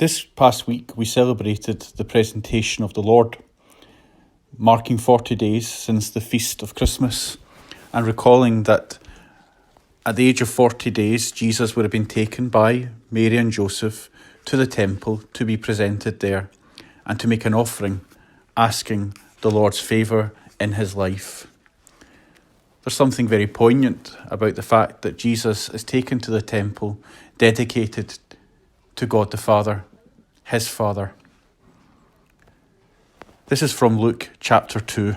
This past week we celebrated the presentation of the Lord, marking 40 days since the feast of Christmas, and recalling that at the age of 40 days Jesus would have been taken by Mary and Joseph to the temple to be presented there and to make an offering, asking the Lord's favour in his life. There's something very poignant about the fact that Jesus is taken to the temple dedicated to God the Father, his Father. This is from Luke chapter 2.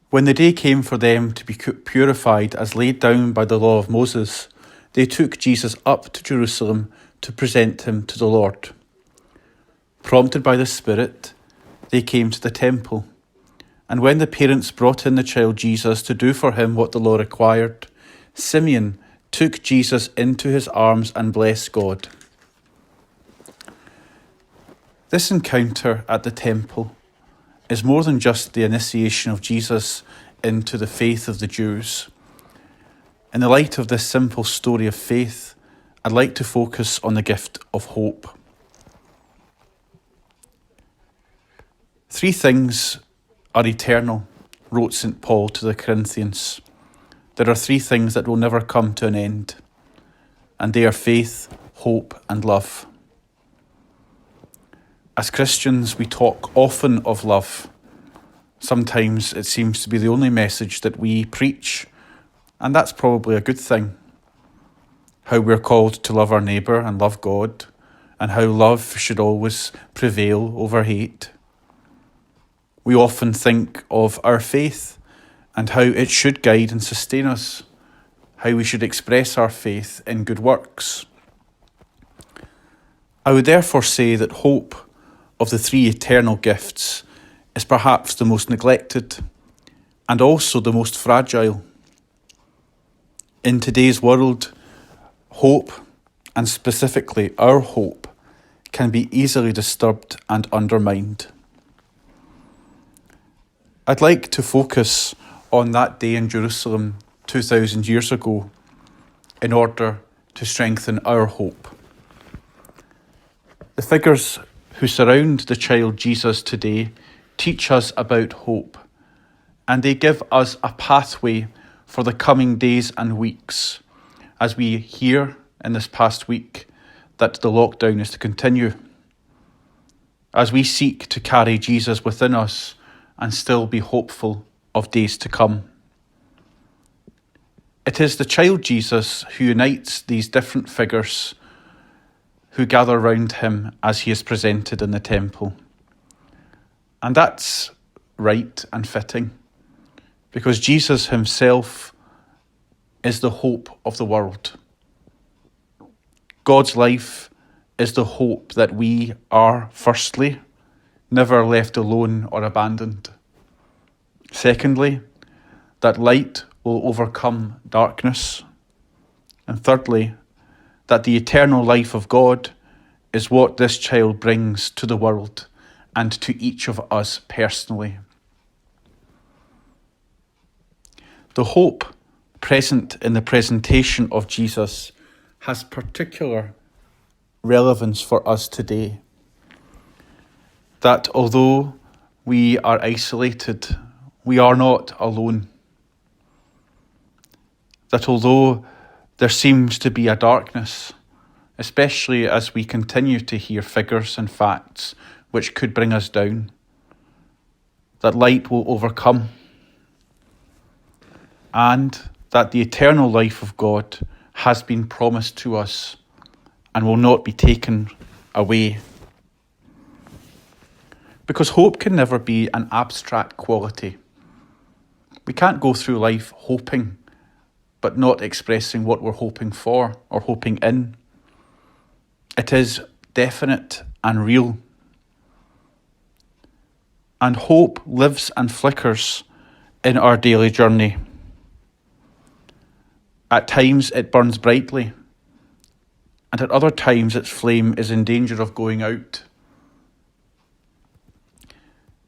When the day came for them to be purified as laid down by the law of Moses, they took Jesus up to Jerusalem to present him to the Lord. Prompted by the Spirit, they came to the temple. And when the parents brought in the child Jesus to do for him what the law required, Simeon took Jesus into his arms and blessed God. This encounter at the temple is more than just the initiation of Jesus into the faith of the Jews. In the light of this simple story of faith, I'd like to focus on the gift of hope. 3 things are eternal, wrote St. Paul to the Corinthians. There are 3 things that will never come to an end, and they are faith, hope, and love. As Christians, we talk often of love. Sometimes it seems to be the only message that we preach, and that's probably a good thing. How we're called to love our neighbour and love God, and how love should always prevail over hate. We often think of our faith and how it should guide and sustain us, how we should express our faith in good works. I would therefore say that hope of the 3 eternal gifts is perhaps the most neglected and also the most fragile. In today's world, hope, and specifically our hope, can be easily disturbed and undermined. I'd like to focus on that day in Jerusalem 2,000 years ago in order to strengthen our hope. The figures who surround the child Jesus today teach us about hope, and they give us a pathway for the coming days and weeks, as we hear in this past week that the lockdown is to continue, as we seek to carry Jesus within us and still be hopeful of days to come. It is the child Jesus who unites these different figures who gather round him as he is presented in the temple. And that's right and fitting, because Jesus himself is the hope of the world. God's life is the hope that we are, firstly, never left alone or abandoned. Secondly, that light will overcome darkness. And thirdly, that the eternal life of God is what this child brings to the world and to each of us personally. The hope present in the presentation of Jesus has particular relevance for us today. That although we are isolated, we are not alone. That although there seems to be a darkness, especially as we continue to hear figures and facts which could bring us down, that light will overcome, and that the eternal life of God has been promised to us and will not be taken away. Because hope can never be an abstract quality. We can't go through life hoping, but not expressing what we're hoping for or hoping in. It is definite and real. And hope lives and flickers in our daily journey. At times it burns brightly, and at other times its flame is in danger of going out.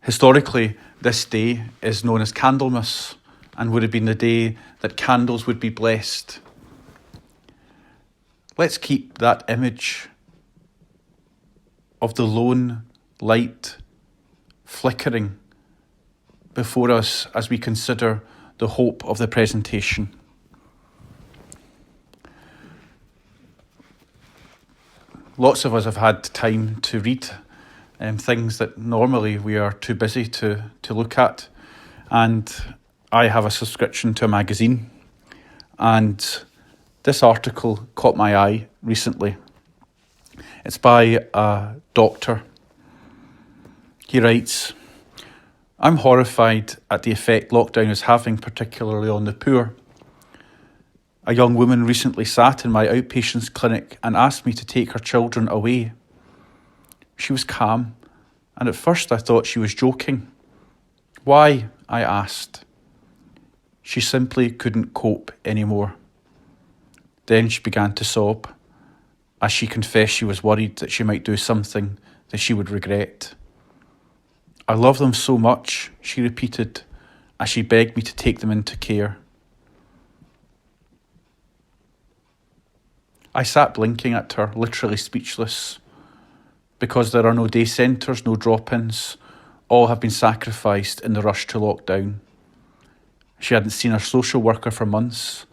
Historically, this day is known as Candlemas and would have been the day that candles would be blessed. Let's keep that image of the lone light flickering before us as we consider the hope of the presentation. Lots of us have had time to read things that normally we are too busy to look at. And I have a subscription to a magazine. And this article caught my eye recently. It's by a doctor. He writes, "I'm horrified at the effect lockdown is having, particularly on the poor. A young woman recently sat in my outpatients clinic and asked me to take her children away. She was calm, and at first I thought she was joking. Why? I asked. She simply couldn't cope anymore. Then she began to sob, as she confessed she was worried that she might do something that she would regret. I love them so much, she repeated, as she begged me to take them into care. I sat blinking at her, literally speechless, because there are no day centres, no drop-ins. All have been sacrificed in the rush to lockdown. She hadn't seen her social worker for months,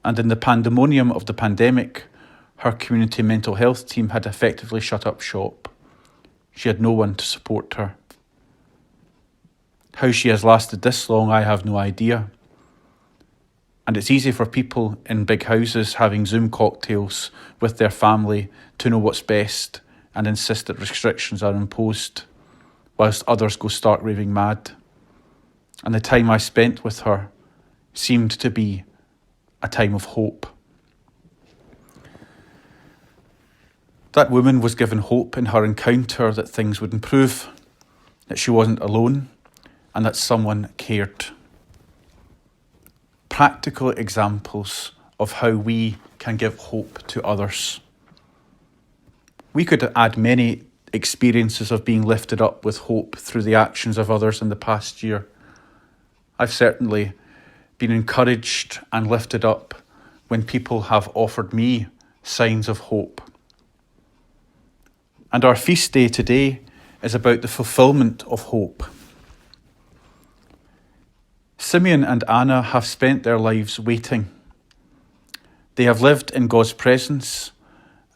and in the pandemonium of the pandemic, her community mental health team had effectively shut up shop. She had no one to support her. How she has lasted this long, I have no idea. And it's easy for people in big houses having Zoom cocktails with their family to know what's best and insist that restrictions are imposed, whilst others go stark raving mad. And the time I spent with her seemed to be a time of hope. That woman was given hope in her encounter that things would improve, that she wasn't alone, and that someone cared. Practical examples of how we can give hope to others. We could add many experiences of being lifted up with hope through the actions of others in the past year. I've certainly been encouraged and lifted up when people have offered me signs of hope. And our feast day today is about the fulfilment of hope. Simeon and Anna have spent their lives waiting. They have lived in God's presence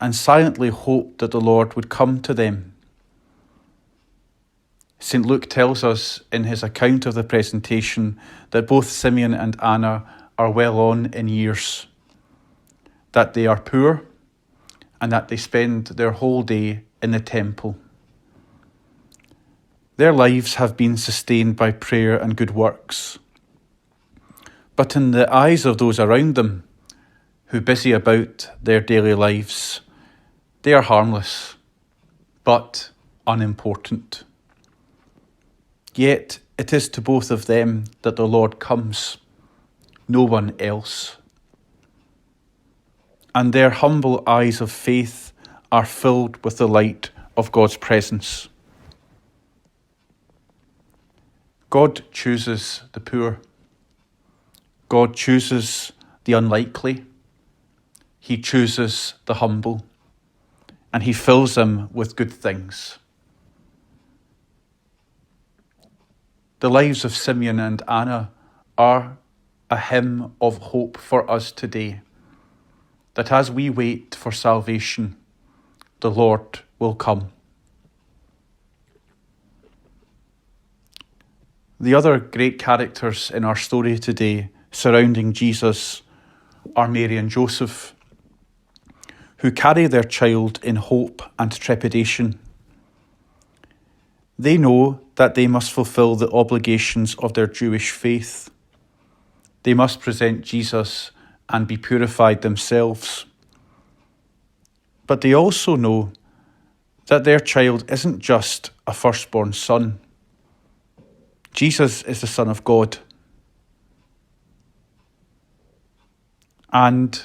and silently hoped that the Lord would come to them. St. Luke tells us in his account of the presentation that both Simeon and Anna are well on in years, that they are poor, and that they spend their whole day in the temple. Their lives have been sustained by prayer and good works. But in the eyes of those around them, who busy about their daily lives, they are harmless, but unimportant. Yet it is to both of them that the Lord comes, no one else. And their humble eyes of faith are filled with the light of God's presence. God chooses the poor. God chooses the unlikely. He chooses the humble. And he fills them with good things. The lives of Simeon and Anna are a hymn of hope for us today, that as we wait for salvation, the Lord will come. The other great characters in our story today surrounding Jesus are Mary and Joseph, who carry their child in hope and trepidation. They know that they must fulfill the obligations of their Jewish faith. They must present Jesus and be purified themselves. But they also know that their child isn't just a firstborn son. Jesus is the Son of God. And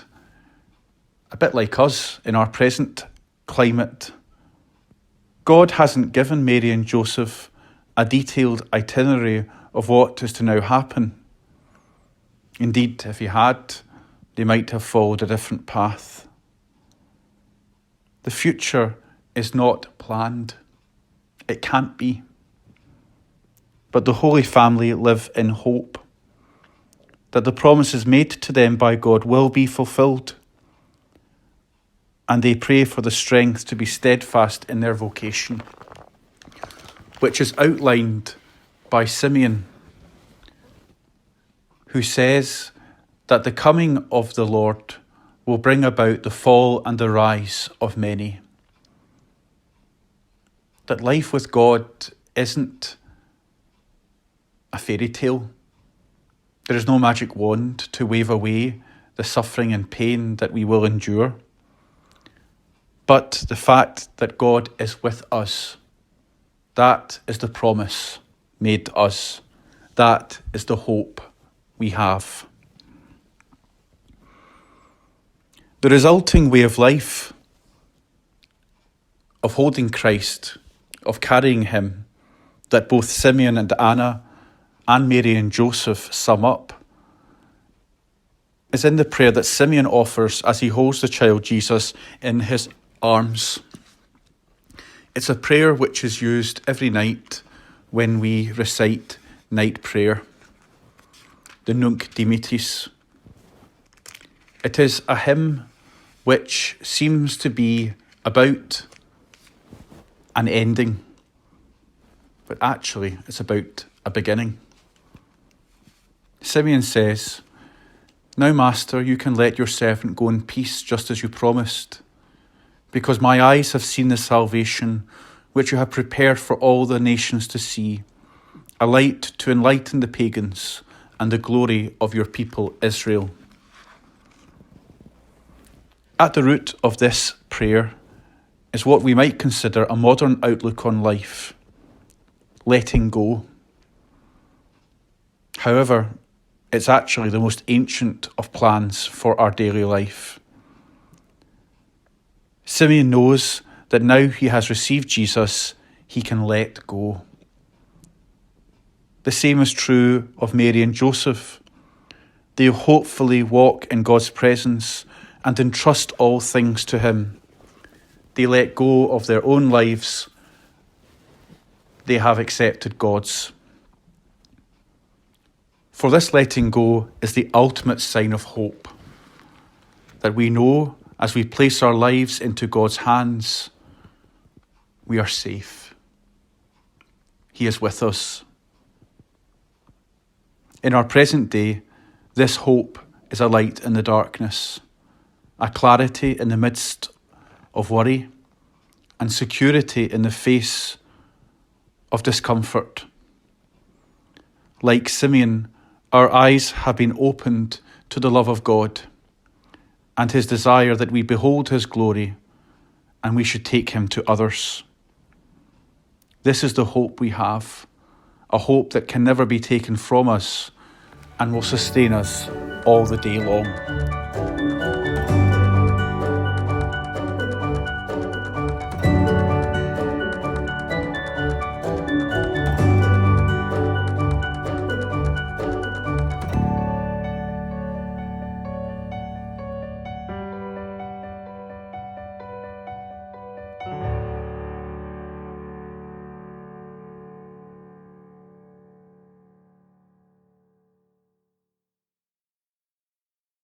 a bit like us in our present climate, God hasn't given Mary and Joseph a detailed itinerary of what is to now happen. Indeed, if he had, they might have followed a different path. The future is not planned. It can't be. But the Holy Family live in hope that the promises made to them by God will be fulfilled. And they pray for the strength to be steadfast in their vocation, which is outlined by Simeon, who says that the coming of the Lord will bring about the fall and the rise of many. That life with God isn't a fairy tale. There is no magic wand to wave away the suffering and pain that we will endure. But the fact that God is with us, that is the promise made to us. That is the hope we have. The resulting way of life, of holding Christ, of carrying him, that both Simeon and Anna and Mary and Joseph sum up, is in the prayer that Simeon offers as he holds the child Jesus in his arms. It's a prayer which is used every night when we recite night prayer, the Nunc Dimittis. It is a hymn which seems to be about an ending, but actually it's about a beginning. Simeon says, "Now, Master, you can let your servant go in peace just as you promised, because my eyes have seen the salvation which you have prepared for all the nations to see, a light to enlighten the pagans and the glory of your people Israel." At the root of this prayer is what we might consider a modern outlook on life, letting go. However, it's actually the most ancient of plans for our daily life. Simeon knows that now he has received Jesus, he can let go. The same is true of Mary and Joseph. They hopefully walk in God's presence and entrust all things to him. They let go of their own lives. They have accepted God's. For this letting go is the ultimate sign of hope, that we know as we place our lives into God's hands, we are safe. He is with us. In our present day, this hope is a light in the darkness, a clarity in the midst of worry, and security in the face of discomfort. Like Simeon, our eyes have been opened to the love of God and his desire that we behold his glory and we should take him to others. This is the hope we have, a hope that can never be taken from us and will sustain us all the day long.